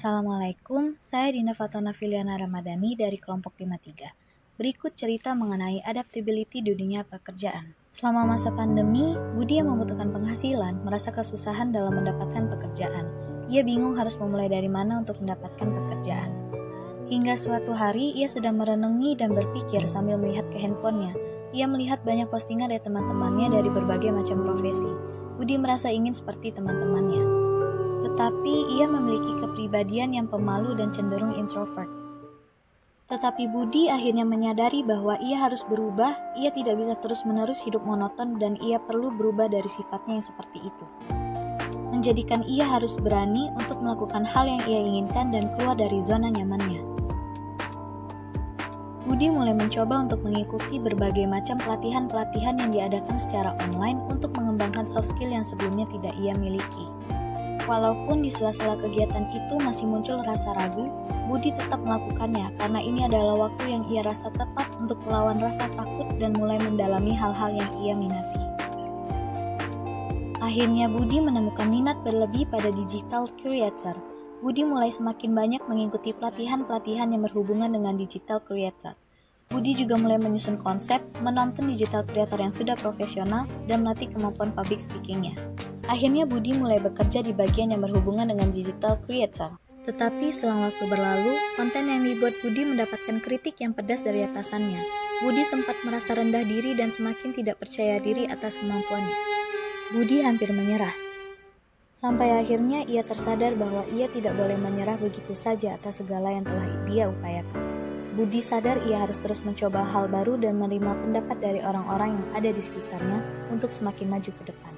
Assalamualaikum, saya Dina Fatona Filiana Ramadhani dari kelompok 53. Berikut cerita mengenai adaptability di dunia pekerjaan. Selama masa pandemi, Budi yang membutuhkan penghasilan merasa kesusahan dalam mendapatkan pekerjaan. Ia bingung harus memulai dari mana untuk mendapatkan pekerjaan. Hingga suatu hari, ia sedang merenungi dan berpikir sambil melihat ke handphonenya. Ia melihat banyak postingan dari teman-temannya dari berbagai macam profesi. Budi merasa ingin seperti teman-temannya. Tetapi ia memiliki kepribadian yang pemalu dan cenderung introvert. Tetapi Budi akhirnya menyadari bahwa ia harus berubah, ia tidak bisa terus-menerus hidup monoton dan ia perlu berubah dari sifatnya yang seperti itu. Menjadikan ia harus berani untuk melakukan hal yang ia inginkan dan keluar dari zona nyamannya. Budi mulai mencoba untuk mengikuti berbagai macam pelatihan-pelatihan yang diadakan secara online untuk mengembangkan soft skill yang sebelumnya tidak ia miliki. Walaupun di sela-sela kegiatan itu masih muncul rasa ragu, Budi tetap melakukannya karena ini adalah waktu yang ia rasa tepat untuk melawan rasa takut dan mulai mendalami hal-hal yang ia minati. Akhirnya Budi menemukan minat berlebih pada digital creator. Budi mulai semakin banyak mengikuti pelatihan-pelatihan yang berhubungan dengan digital creator. Budi juga mulai menyusun konsep, menonton digital creator yang sudah profesional, dan melatih kemampuan public speakingnya. Akhirnya Budi mulai bekerja di bagian yang berhubungan dengan digital creator. Tetapi selang waktu berlalu, konten yang dibuat Budi mendapatkan kritik yang pedas dari atasannya. Budi sempat merasa rendah diri dan semakin tidak percaya diri atas kemampuannya. Budi hampir menyerah. Sampai akhirnya ia tersadar bahwa ia tidak boleh menyerah begitu saja atas segala yang telah dia upayakan. Budi sadar ia harus terus mencoba hal baru dan menerima pendapat dari orang-orang yang ada di sekitarnya untuk semakin maju ke depan.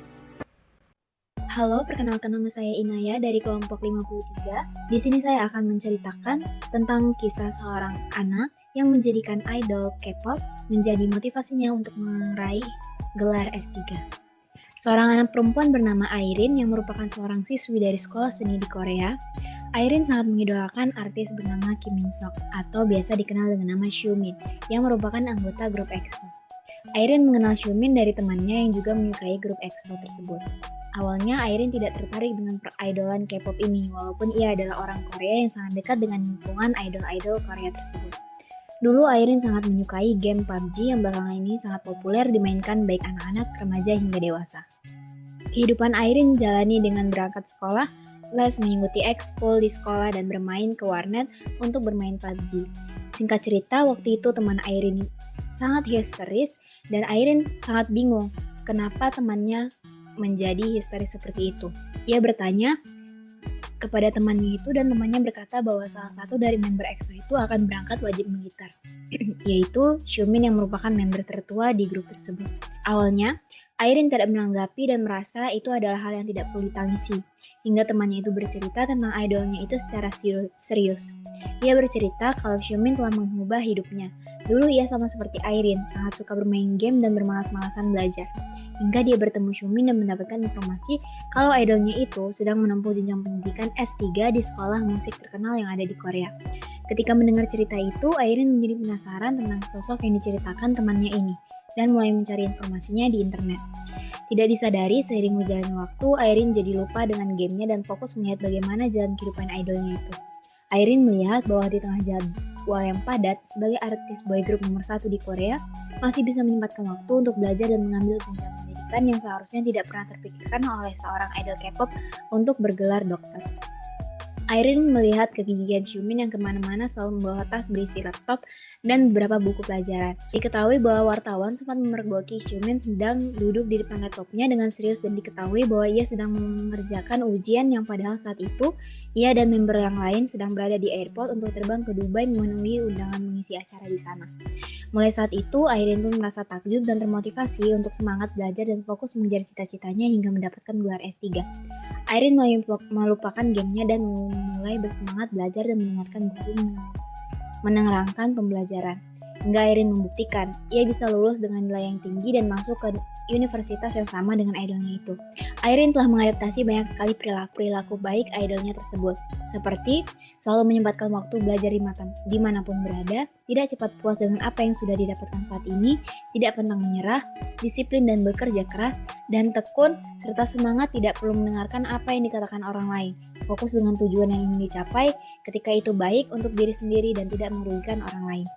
Halo, perkenalkan nama saya Inaya dari kelompok 53. Di sini saya akan menceritakan tentang kisah seorang anak yang menjadikan idol K-pop menjadi motivasinya untuk meraih gelar S3. Seorang anak perempuan bernama Airin yang merupakan seorang siswi dari sekolah seni di Korea. Airin sangat mengidolakan artis bernama Kim Min Sok atau biasa dikenal dengan nama Xiumin yang merupakan anggota grup EXO. Airin mengenal Xiumin dari temannya yang juga menyukai grup EXO tersebut. Awalnya Airin tidak tertarik dengan peridolan K-pop ini, walaupun ia adalah orang Korea yang sangat dekat dengan lingkungan idol-idol Korea tersebut. Dulu Airin sangat menyukai game PUBG yang belakangan ini sangat populer dimainkan baik anak-anak, remaja hingga dewasa. Kehidupan Airin jalani dengan berangkat sekolah, les, mengikuti ekskul di sekolah, dan bermain ke warnet untuk bermain PUBG. Singkat cerita, waktu itu teman Airin sangat histeris dan Airin sangat bingung kenapa temannya menjadi histeris seperti itu. Ia bertanya kepada temannya itu dan temannya berkata bahwa salah satu dari member EXO itu akan berangkat wajib militer, yaitu Xiumin yang merupakan member tertua di grup tersebut. Awalnya, Airin tidak menanggapi dan merasa itu adalah hal yang tidak perlu ditangisi, hingga temannya itu bercerita tentang idolnya itu secara serius. Ia bercerita kalau Xiumin telah mengubah hidupnya. Dulu ia sama seperti Airin, sangat suka bermain game dan bermalas-malasan belajar. Hingga dia bertemu Xiumin dan mendapatkan informasi kalau idolnya itu sedang menempuh jenjang pendidikan S3 di sekolah musik terkenal yang ada di Korea. Ketika mendengar cerita itu, Airin menjadi penasaran tentang sosok yang diceritakan temannya ini dan mulai mencari informasinya di internet. Tidak disadari, seiring berjalannya waktu, Airin jadi lupa dengan gamenya dan fokus melihat bagaimana jalan kehidupan idolnya itu. Airin melihat bahwa di tengah jadwal yang padat, sebagai artis boy group nomor 1 di Korea, masih bisa menyempatkan waktu untuk belajar dan mengambil jenjang pendidikan yang seharusnya tidak pernah terpikirkan oleh seorang idol K-pop untuk bergelar dokter. Airin melihat kegigihan Xiumin yang kemana-mana selalu membawa tas berisi laptop dan beberapa buku pelajaran. Diketahui bahwa wartawan sempat memergoki Xiumin sedang duduk di depan laptopnya dengan serius dan diketahui bahwa ia sedang mengerjakan ujian yang padahal saat itu ia dan member yang lain sedang berada di airport untuk terbang ke Dubai memenuhi undangan mengisi acara di sana. Mulai saat itu, Airin pun merasa takjub dan termotivasi untuk semangat belajar dan fokus mengejar cita-citanya hingga mendapatkan gelar S3. Airin melupakan gamenya dan mulai bersemangat belajar dan mendengarkan guru menerangkan pembelajaran. hingga Irene membuktikan ia bisa lulus dengan nilai yang tinggi dan masuk ke universitas yang sama dengan idolnya itu. Irene telah mengadaptasi banyak sekali perilaku baik idolnya tersebut, seperti selalu menyempatkan waktu belajar dimanapun berada, tidak cepat puas dengan apa yang sudah didapatkan saat ini, tidak pantang menyerah, disiplin dan bekerja keras, dan tekun, serta semangat tidak perlu mendengarkan apa yang dikatakan orang lain. Fokus dengan tujuan yang ingin dicapai, ketika itu baik untuk diri sendiri dan tidak merugikan orang lain.